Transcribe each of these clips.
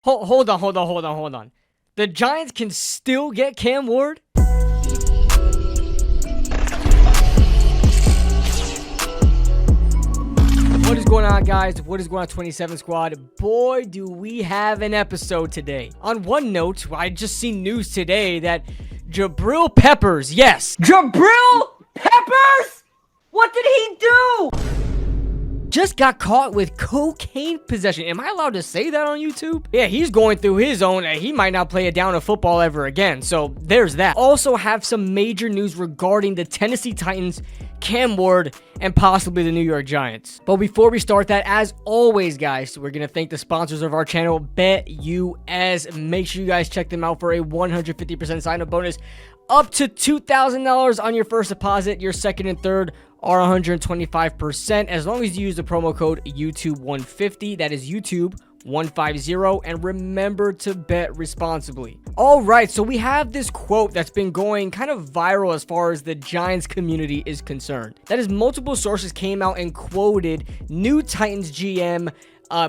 Hold on. The Giants can still get Cam Ward? What is going on, guys? What is going on, 27 Squad? Boy, do we have an episode today. On one note, I just seen news today that Jabril Peppers, yes, Jabril Peppers? What did he do? Just got caught with cocaine possession. Am I allowed to say that on YouTube? Yeah, he's going through his own. He might not play a down of football ever again. So there's that. Also have some major news regarding the Tennessee Titans, Cam Ward, and possibly the New York Giants. But before we start that, as always, guys, we're going to thank the sponsors of our channel, BetUS. Make sure you guys check them out for a 150% sign-up bonus. Up to $2,000 on your first deposit. Your second and third are 125% as long as you use the promo code YouTube150. That is YouTube150, and remember to bet responsibly. All right, so we have this quote that's been going kind of viral as far as the Giants community is concerned. That is, multiple sources came out and quoted new Titans GM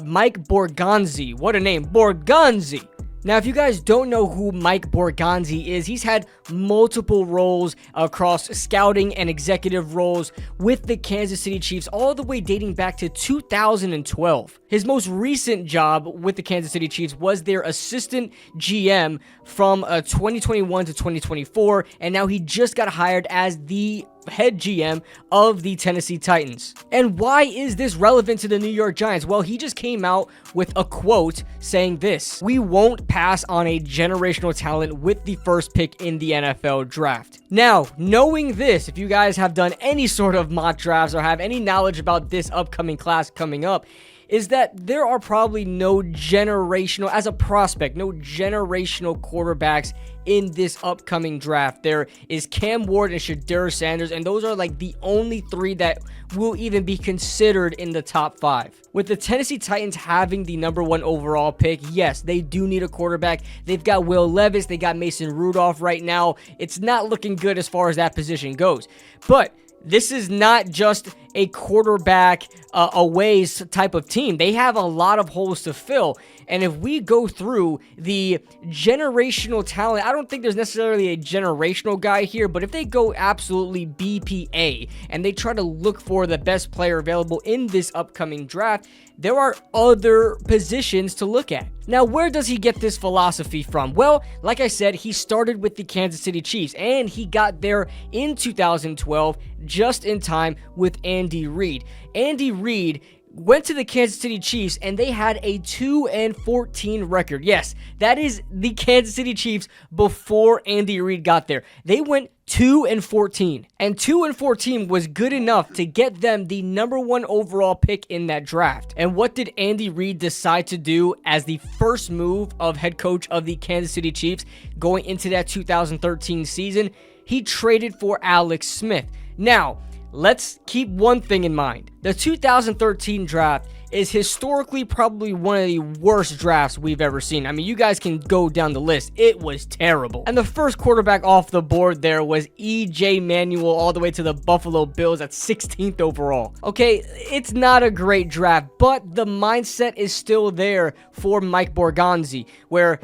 Mike Borgonzi. What a name, Borgonzi. Now, if you guys don't know who Mike Borgonzi is, he's had multiple roles across scouting and executive roles with the Kansas City Chiefs, all the way dating back to 2012. His most recent job with the Kansas City Chiefs was their assistant GM from 2021 to 2024, and now he just got hired as the head GM of the Tennessee Titans. And why is this relevant to the New York Giants? Well, he just came out with a quote saying this: "We won't pass on a generational talent with the first pick in the NFL draft." Now, knowing this, if you guys have done any sort of mock drafts or have any knowledge about this upcoming class coming up, is that there are probably no generational, as a prospect, no generational quarterbacks in this upcoming draft. There is Cam Ward and Shedeur Sanders, and those are like the only three that will even be considered in the top 5. With the Tennessee Titans having the #1 overall pick, yes, they do need a quarterback. They've got Will Levis, they got Mason Rudolph right now. It's not looking good as far as that position goes. But this is not just a quarterback away type of team. They have a lot of holes to fill. And if we go through the generational talent, I don't think there's necessarily a generational guy here, but if they go absolutely BPA and they try to look for the best player available in this upcoming draft, there are other positions to look at. Now, where does he get this philosophy from? Well, like I said, he started with the Kansas City Chiefs, and he got there in 2012, just in time with Andy Reid. Andy Reid went to the Kansas City Chiefs, and they had a 2-14 record. Yes, that is the Kansas City Chiefs before Andy Reid got there. They went 2-14, and 2-14 was good enough to get them the #1 overall pick in that draft. And what did Andy Reid decide to do as the first move of head coach of the Kansas City Chiefs going into that 2013 season? He traded for Alex Smith. Now, let's keep one thing in mind. The 2013 draft is historically probably one of the worst drafts we've ever seen. I mean, you guys can go down the list. It was terrible. And the first quarterback off the board there was E.J. Manuel, all the way to the Buffalo Bills at 16th overall. Okay, it's not a great draft, but the mindset is still there for Mike Borgonzi, where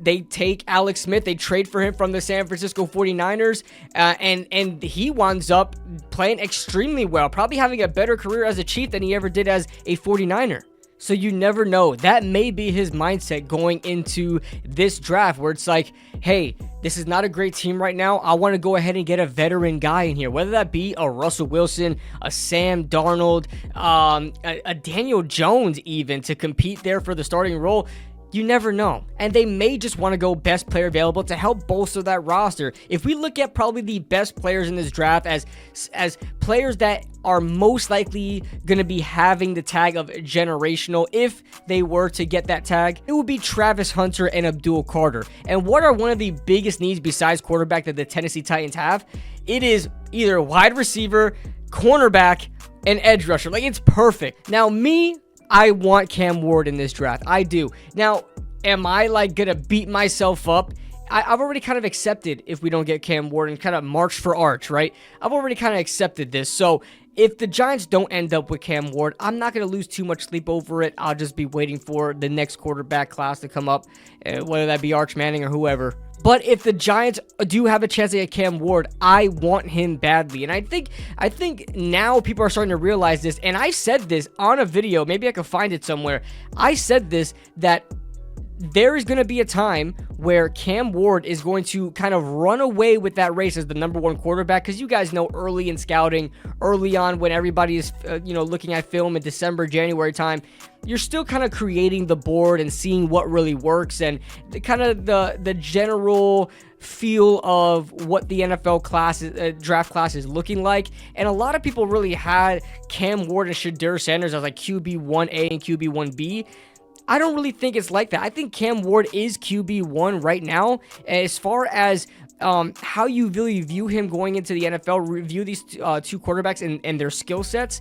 they take Alex Smith, they trade for him from the San Francisco 49ers, and he winds up playing extremely well, probably having a better career as a Chief than he ever did as a 49er. So you never know. That may be his mindset going into this draft, where it's like, hey, this is not a great team right now. I want to go ahead and get a veteran guy in here, whether that be a Russell Wilson, a Sam Darnold, a Daniel Jones even, to compete there for the starting role. You never know. And they may just want to go best player available to help bolster that roster. If we look at probably the best players in this draft as players that are most likely going to be having the tag of generational, if they were to get that tag, it would be Travis Hunter and Abdul Carter. And what are one of the biggest needs besides quarterback that the Tennessee Titans have? It is either wide receiver, cornerback, and edge rusher. Like, it's perfect. Now, I want Cam Ward in this draft. I do. Now, am I like gonna beat myself up? I've already kind of accepted if we don't get Cam Ward and kind of march for Arch, right? I've already kind of accepted this. So if the Giants don't end up with Cam Ward, I'm not going to lose too much sleep over it. I'll just be waiting for the next quarterback class to come up, whether that be Arch Manning or whoever. But if the Giants do have a chance to get Cam Ward, I want him badly. And I think now people are starting to realize this. And I said this on a video. Maybe I can find it somewhere. I said this, that there is going to be a time where Cam Ward is going to kind of run away with that race as the number one quarterback, because you guys know early in scouting, early on when everybody is looking at film in December, January time, you're still kind of creating the board and seeing what really works and the general feel of what the NFL draft class is looking like. And a lot of people really had Cam Ward and Shedeur Sanders as like QB1A and QB1B. I don't really think it's like that. I think Cam Ward is QB1 right now. As far as how you really view him going into the NFL, review these two quarterbacks and their skill sets,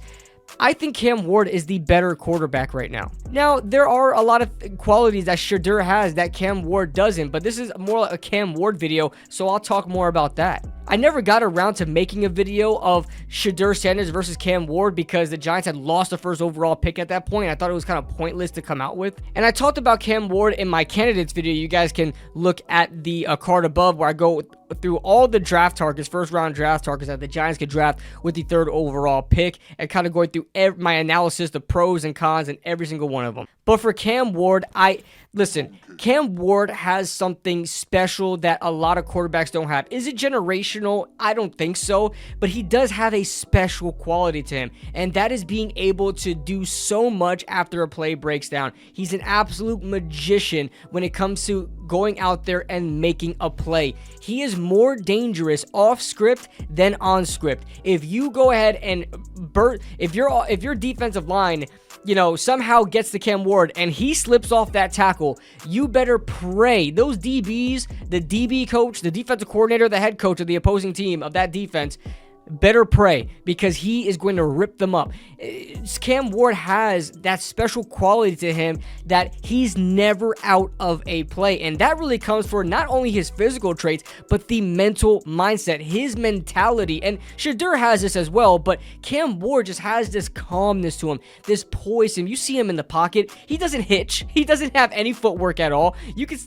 I think Cam Ward is the better quarterback right now. Now, there are a lot of qualities that Shedeur has that Cam Ward doesn't, but this is more like a Cam Ward video, so I'll talk more about that. I never got around to making a video of Shedeur Sanders versus Cam Ward because the Giants had lost the first overall pick at that point. I thought it was kind of pointless to come out with. And I talked about Cam Ward in my candidates video. You guys can look at the card above where I go through all the draft targets, first round draft targets that the Giants could draft with the third overall pick, and kind of going through my analysis, the pros and cons, and every single one of them. But for Cam Ward, listen, Cam Ward has something special that a lot of quarterbacks don't have. Is it generational? I don't think so, but he does have a special quality to him, and that is being able to do so much after a play breaks down. He's an absolute magician when it comes to going out there and making a play. He is more dangerous off script than on script. If you go ahead and if your defensive line somehow gets to Cam Ward and he slips off that tackle, you better pray. Those DBs, the DB coach, the defensive coordinator, the head coach of the opposing team of that defense, better pray, because he is going to rip them up. Cam Ward has that special quality to him that he's never out of a play, and that really comes for not only his physical traits, but the mental mindset, his mentality. And Shedeur has this as well, but Cam Ward just has this calmness to him, this poise. And you see him in the pocket, he doesn't hitch, he doesn't have any footwork at all.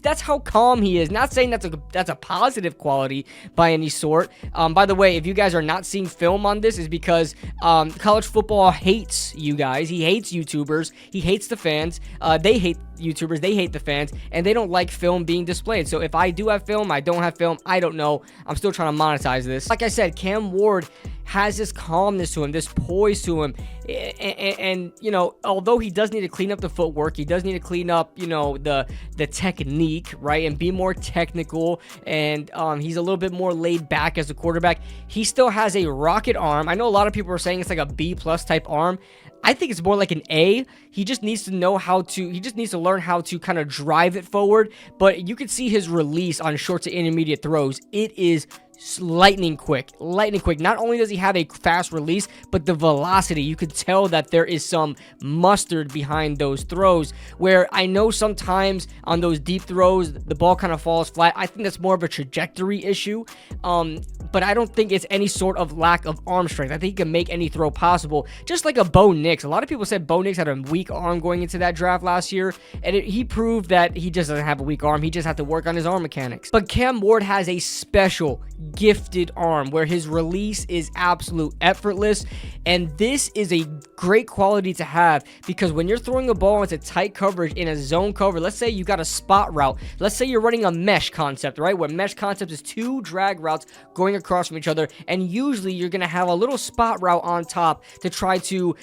That's how calm he is. Not saying that's a positive quality by any sort. By the way, if you guys are not seeing film on this, is because college football hates you guys. He hates YouTubers. He hates the fans. They hate YouTubers. They hate the fans, and they don't like film being displayed. So if I do have film, I don't have film, I don't know. I'm still trying to monetize this. Like I said, Cam Ward has this calmness to him, this poise to him, and although he does need to clean up the footwork, he does need to clean up the technique, right, and be more technical, and he's a little bit more laid back as a quarterback. He still has a rocket arm. I know a lot of people are saying it's like a B+ type arm. I think it's more like an A. He just needs to learn how to kind of drive it forward. But you can see his release on short to intermediate throws. It is lightning quick. Not only does he have a fast release, but the velocity, you could tell that there is some mustard behind those throws, where I know sometimes on those deep throws the ball kind of falls flat. I think that's more of a trajectory issue, but I don't think it's any sort of lack of arm strength. I think he can make any throw possible, just like a Bo Nix. A lot of people said Bo Nix had a weak arm going into that draft last year, and he proved that he just doesn't have a weak arm. He just had to work on his arm mechanics. But Cam Ward has a special gifted arm where his release is absolute effortless, and this is a great quality to have, because when you're throwing a ball into tight coverage in a zone cover, let's say you got a spot route, let's say you're running a mesh concept, right, where mesh concept is two drag routes going across from each other, and usually you're going to have a little spot route on top to try to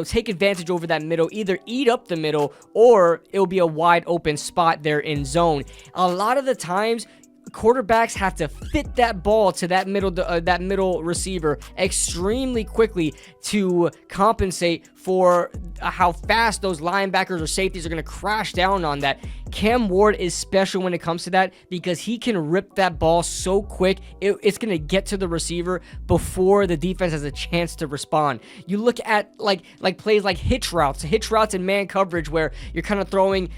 take advantage over that middle, either eat up the middle or it'll be a wide open spot there in zone. A lot of the times quarterbacks have to fit that ball to that middle receiver extremely quickly to compensate for how fast those linebackers or safeties are going to crash down on that. Cam Ward is special when it comes to that, because he can rip that ball so quick, it's going to get to the receiver before the defense has a chance to respond. You look at like plays like hitch routes in man coverage, where you're kind of throwing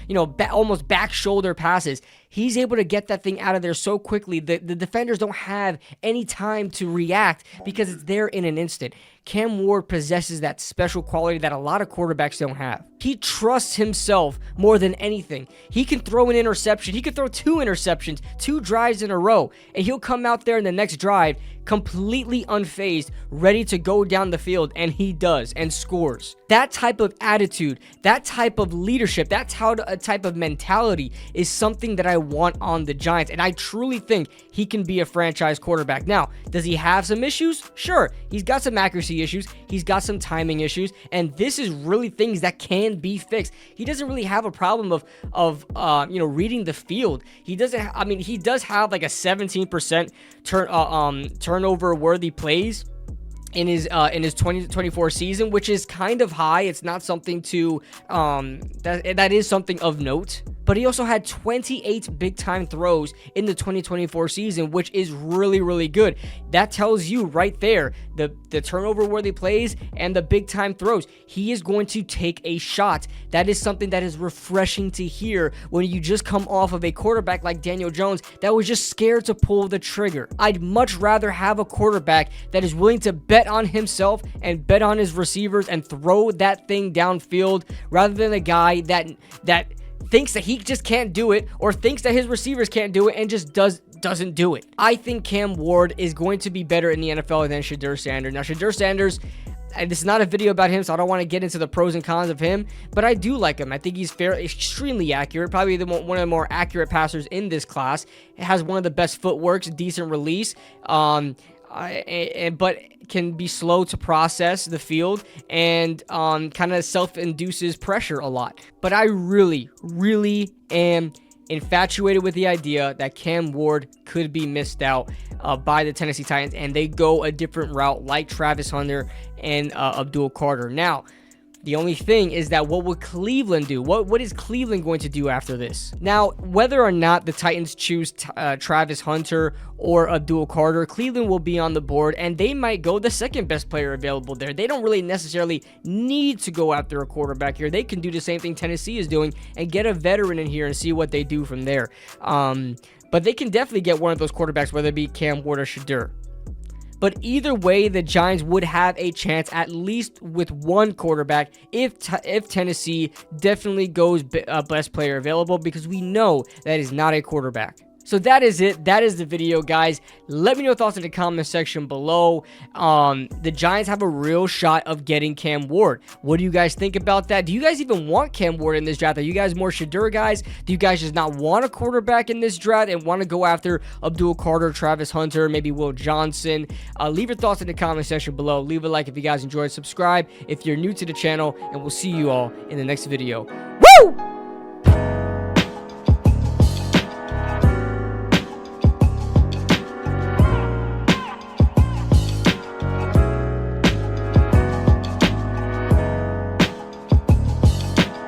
almost back shoulder passes. He's able to get that thing out of there so quickly. The defenders don't have any time to react because it's there in an instant. Cam Ward possesses that special quality that a lot of quarterbacks don't have. He trusts himself more than anything. He can throw an interception. He can throw 2 interceptions, 2 drives in a row, and he'll come out there in the next drive completely unfazed, ready to go down the field, and he does, and scores. That type of attitude, that type of leadership, that type of mentality is something that I want on the Giants, and I truly think he can be a franchise quarterback. Now, does he have some issues? Sure. He's got some accuracy issues. He's got some timing issues, and this is really things that can be fixed. He doesn't really have a problem of reading the field. He doesn't. I mean, he does have like a 17% turnover worthy plays in his 2024 season, which is kind of high. It's not something to that is something of note. But he also had 28 big-time throws in the 2024 season, which is really, really good. That tells you right there, the turnover-worthy plays and the big-time throws. He is going to take a shot. That is something that is refreshing to hear when you just come off of a quarterback like Daniel Jones that was just scared to pull the trigger. I'd much rather have a quarterback that is willing to bet on himself and bet on his receivers and throw that thing downfield rather than a guy that thinks that he just can't do it, or thinks that his receivers can't do it and just doesn't do it. I think Cam Ward is going to be better in the NFL than Shedeur Sanders. Now, Shedeur Sanders, and this is not a video about him, so I don't want to get into the pros and cons of him, but I do like him. I think he's extremely accurate, probably one of the more accurate passers in this class. It has one of the best footworks, decent release, but can be slow to process the field and kind of self-induces pressure a lot. But I really, really am infatuated with the idea that Cam Ward could be missed out by the Tennessee Titans, and they go a different route like Travis Hunter and Abdul Carter. Now, the only thing is that what would Cleveland do? What is Cleveland going to do after this? Now, whether or not the Titans choose Travis Hunter or Abdul Carter, Cleveland will be on the board, and they might go the second best player available there. They don't really necessarily need to go after a quarterback here. They can do the same thing Tennessee is doing and get a veteran in here and see what they do from there. But they can definitely get one of those quarterbacks, whether it be Cam Ward or Shedeur. But either way, the Giants would have a chance at least with one quarterback if Tennessee definitely goes best player available, because we know that is not a quarterback. So that is it. That is the video, guys. Let me know your thoughts in the comment section below. The Giants have a real shot of getting Cam Ward. What do you guys think about that? Do you guys even want Cam Ward in this draft? Are you guys more Shedeur guys? Do you guys just not want a quarterback in this draft and want to go after Abdul Carter, Travis Hunter, maybe Will Johnson? Leave your thoughts in the comment section below. Leave a like if you guys enjoyed. Subscribe if you're new to the channel, and we'll see you all in the next video.